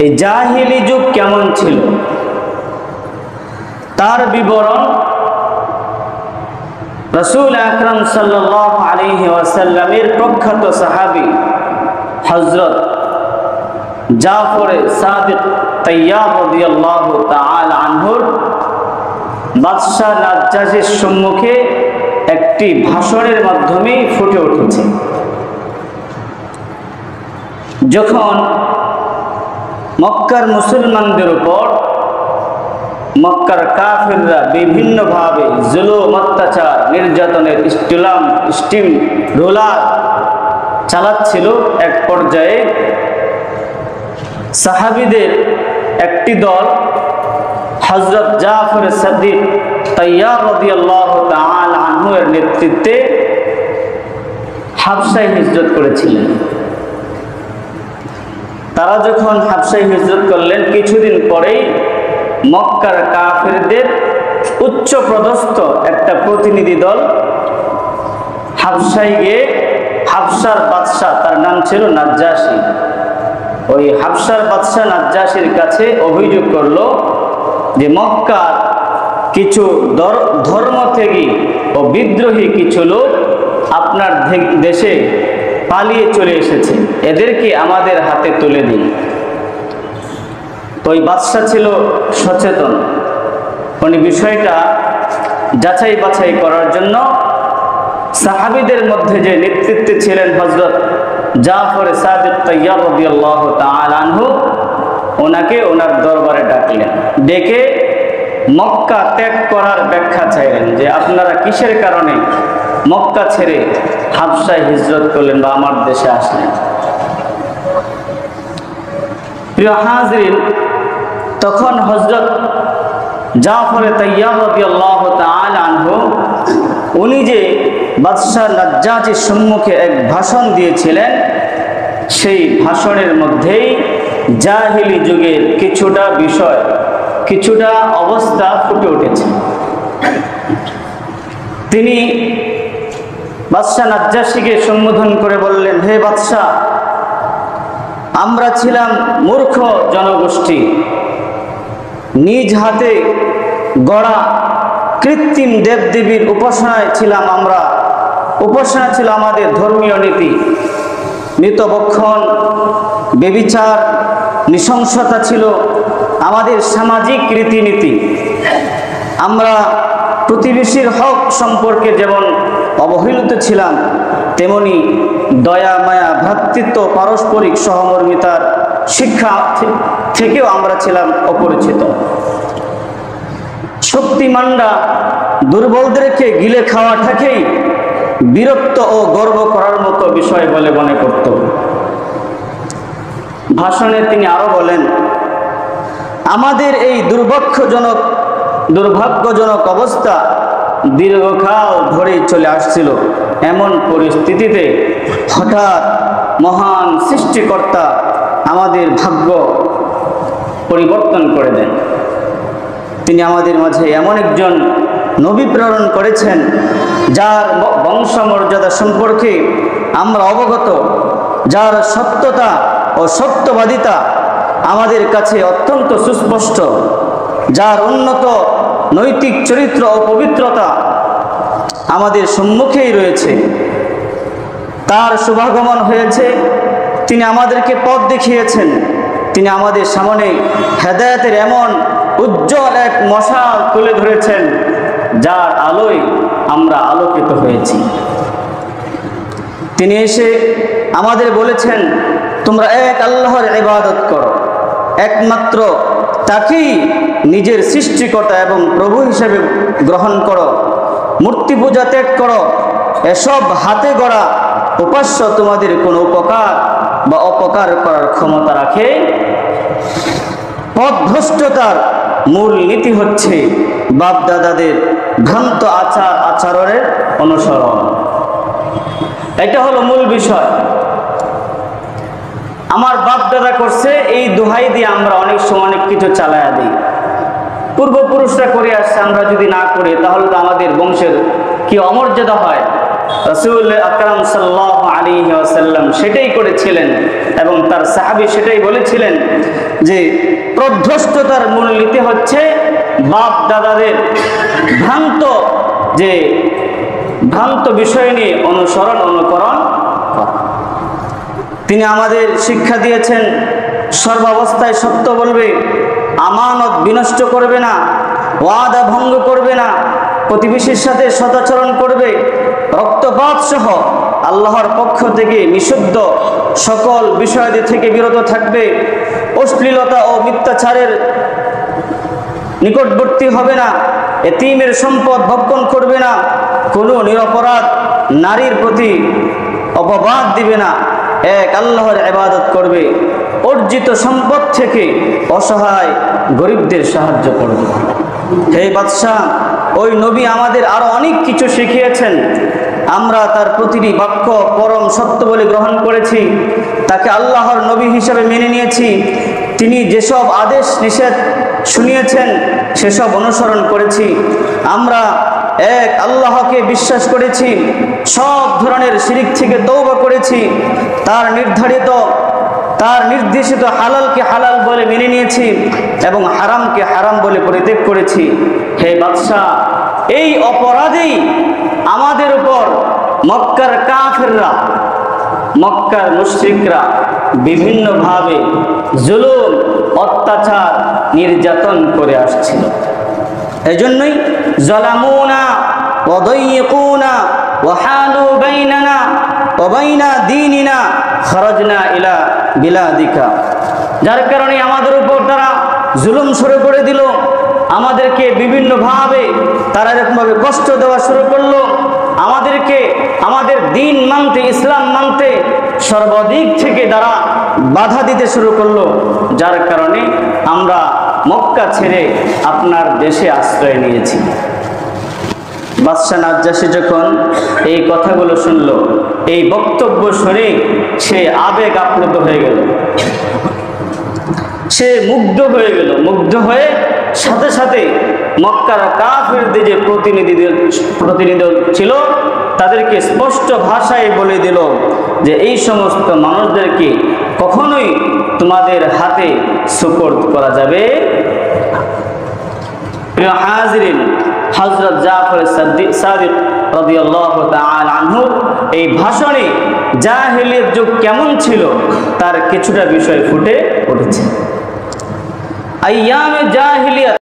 এই জাহিলি যুগ কেমন ছিল তার বিবরণ রাসূল আকরাম সাল্লাল্লাহু আলাইহি ওয়াসাল্লামের প্রখ্যাত সাহাবী হযরত জাফর সাদিক তাইয়াব রাদিয়াল্লাহু তাআলা আনহুর বাদশা নাজ্জাশের সম্মুখে একটি ভাষণের মাধ্যমে ফুটে উঠেছে। যখন মক্কার মুসলমানদের উপর মক্কার কাফিররা বিভিন্নভাবে জুলুম, অত্যাচার, নির্যাতনের স্টিম রোলার চালাচ্ছিল, এক পর্যায়ে সাহাবীদের একটি দল হযরত জাফর সাদিক তাইয়াব রাদিয়াল্লাহু তাআলা আনহু এর নেতৃত্বে হাবশায় হিজরত করেছিলেন। তারা যখন হাবশায় হিজরত করলেন, কিছুদিন পরেই মক্কার কাফিরদের উচ্চ পদস্থ একটা প্রতিনিধি দল হাবশায় গিয়ে হাবশার বাদশাহ, তার নাম ছিল নাজ্জাশী, ওই হাবশার বাদশাহ নাজ্জাশীর কাছে অভিযোগ করলো যে মক্কার কিছু ধর্ম থেকে ও বিদ্রোহী কিছু লোক আপনার দেশে পালিয়ে চলে এসেছে, এদেরকে আমাদের হাতে তুলে দিন। তো ওই বাদশা ছিল সচেতন, উনি বিষয়টা যাচাই বাছাই করার জন্য সাহাবীদের মধ্যে যে নেতৃত্বে ছিলেন হযরত জাফর সাদিক তাইয়াব রাদিয়াল্লাহু তাআলা আনহু, ওনাকে ওনার দরবারে ডাকলেন। ডেকে মক্কা ত্যাগ করার ব্যাখ্যা চাইলেন যে আপনারা কিসের কারণে মক্কা ছেড়ে হাবশায় হিজরত করলেন বা আমার দেশে আসলেন। প্রিয় হাজরিন, তখন হযরত জাফর তাইয়াব রাদিয়াল্লাহু তাআলা আনহু উনি যে বাদশা নাজ্জাশীর সম্মুখে এক ভাষণ দিয়েছিলেন, সেই ভাষণের মধ্যেই জাহিলি যুগের কিছুটা বিষয়, কিছুটা অবস্থা ফুটে উঠেছে। তিনি বাদশা নাজ্জাশীকে সম্বোধন করে বললেন, হে বাদশা, আমরা ছিলাম মূর্খ জনগোষ্ঠী, নিজ হাতে গড়া কৃত্রিম দেবদেবীর উপাসনায় ছিলাম আমরা, উপাসনা ছিল আমাদের ধর্মীয় নীতি, মৃতভক্ষণ, ব্যভিচার, নৃশংসতা ছিল আমাদের সামাজিক রীতিনীতি। আমরা প্রতিবেশীর হক সম্পর্কে যেমন অবহেলিত ছিলাম, তেমনি দয়া, মায়া, ভ্রাতৃত্ব, পারস্পরিক সহমর্মিতার শিক্ষা থেকেও আমরা ছিলাম অপরিচিত। শক্তিমানরা দুর্বলদেরকে গিলে খাওয়াটাকেই বীরত্ব ও গর্ব করার মতো বিষয় বলে মনে করত। ভাষণে তিনি আরো বলেন, আমাদের এই দুর্ভাগ্যজনক অবস্থা দীর্ঘকাল ধরেই চলে আসছিল। এমন পরিস্থিতিতে হঠাৎ মহান সৃষ্টিকর্তা আমাদের ভাগ্য পরিবর্তন করে দেন। তিনি আমাদের মাঝে এমন একজন নবী প্রেরণ করেছেন, যার বংশমর্যাদা সম্পর্কে আমরা অবগত, যার সত্যতা ও সত্যবাদিতা আমাদের কাছে অত্যন্ত সুস্পষ্ট, যার উন্নত নৈতিক চরিত্র ও পবিত্রতা আমাদের সম্মুখেই রয়েছে। তার শুভাগমন হয়েছে, তিনি আমাদেরকে পথ দেখিয়েছেন, তিনি আমাদের সামনে হেদায়েতের এমন উজ্জ্বল এক মশাল তুলে ধরেছেন, যার আলোয় আমরা আলোকিত হয়েছি। তিনি এসে আমাদের বলেছেন, তোমরা এক আল্লাহর ইবাদত করো, একমাত্র তাকেই নিজের সৃষ্টিকর্তা এবং প্রভু হিসেবে গ্রহণ করো, মূর্তি পূজা ত্যাগ করো, এসব হাতে গড়া উপাস্য তোমাদের কোনো উপকার বা অপকার করার ক্ষমতা রাখে। পথভ্রষ্টতার মূল নীতি হচ্ছে বাপদাদাদের ভ্রান্ত আচরণের অনুসরণ। এটা হলো মূল বিষয়। আমার বাপদাদা করছে, এই দোহাই দিয়ে আমরা অনেক সময় অনেক কিছু চালায়া দিই। পূর্বপুরুষরা করে আসছে, আমরা যদি না করি তাহলে তো আমাদের বংশের কি অমর্যাদা হয়, রাসূল আকরাম সাল্লাল্লাহু আলাইহি ওয়াসাল্লাম সেটাই করেছিলেন এবং তার সাহাবী সেটাই বলেছিলেন যে প্রধ্বস্ততার মূলনীতি হচ্ছে বাপ দাদাদের ভ্রান্ত বিষয় নিয়ে অনুকরণ করা। তিনি আমাদের শিক্ষা দিয়েছেন সর্বাবস্থায় সত্য বলবে, আমানত বিনষ্ট করবে না, ওয়াদা ভঙ্গ করবে না, প্রতিবেশীর সাথে সদাচরণ করবে, রক্তপাত সহ আল্লাহর পক্ষ থেকে নিষিদ্ধ সকল বিষয়াদি থেকে বিরত থাকবে, অশ্লীলতা ও মিথ্যাচারের নিকটবর্তী হবে না, এতিমের সম্পদ ভক্ষণ করবে না, কোনো নিরপরাধ নারীর প্রতি অপবাদ দিবে না, এক আল্লাহর ইবাদত করবে, অর্জিত সম্পদ থেকে অসহায় গরিবদের সাহায্য করবে। হে বাদশাহ, ওই নবী আমাদের আরো অনেক কিছু শিখিয়েছেন, আমরা তার প্রতিটি বাক্য পরম সত্য বলে গ্রহণ করেছি, তাকে আল্লাহর নবী হিসেবে মেনে নিয়েছি, তিনি যেসব আদেশ নিষেধ শুনিয়েছেন সেসব অনুসরণ করেছি। আমরা এক আল্লাহকে বিশ্বাস করেছি, সব ধরনের শিরিক থেকে তওবা করেছি, তার নির্দেশিত হালালকে হালাল বলে মেনে নিয়েছি এবং হারামকে হারাম বলে পরিত্যাগ করেছি। হে বাদশাহ, এই অপরাধেই আমাদের উপর মক্কার কাফেররা, মক্কার মুশরিকরা বিভিন্নভাবে জুলুম, অত্যাচার, নির্যাতন করে আসছিল। এজন্যই যালামুনা ওয়া দাইয়িকুনা ওয়া হালু বাইনানা ওয়া বাইনা দীনিনা খারাজনা ইলা বিলাদিকা, যার কারণে আমাদের উপর তারা জুলুম শুরু করে দিল, আমাদেরকে বিভিন্নভাবে তারা এরকমভাবে কষ্ট দেওয়া শুরু করলো, আমাদেরকে আমাদের দিন মানতে, ইসলাম মানতে সর্বাধিক থেকে তারা বাধা দিতে শুরু করলো, যার কারণে আমরা মক্কা ছেড়ে আপনার দেশে আশ্রয় নিয়েছি। বাদশাহ নাজ্জাশী যখন এই কথাগুলো শুনল, এই বক্তব্য শুনে সে আবেগ আপ্লুত হয়ে গেল, সে মুগ্ধ হয়ে গেল। মুগ্ধ হয়ে সাথে সাথে মক্কার কাফিরদের যে প্রতিনিধি ছিল তাদেরকে স্পষ্ট ভাষায় বলে দিল যে এই সমস্ত মানুষদেরকে কখনোই তোমাদের হাতে সুপর্দ করা যাবে। প্রিয় হাজিরিন, হযরত জাফর সাদিক রাদিয়াল্লাহু তাআলা আনহু এই ভাষণে জাহেলিয়াত যুগ কেমন ছিল তার কিছুটা বিষয় ফুটে উঠেছে। আইয়ামে জাহেলিয়াত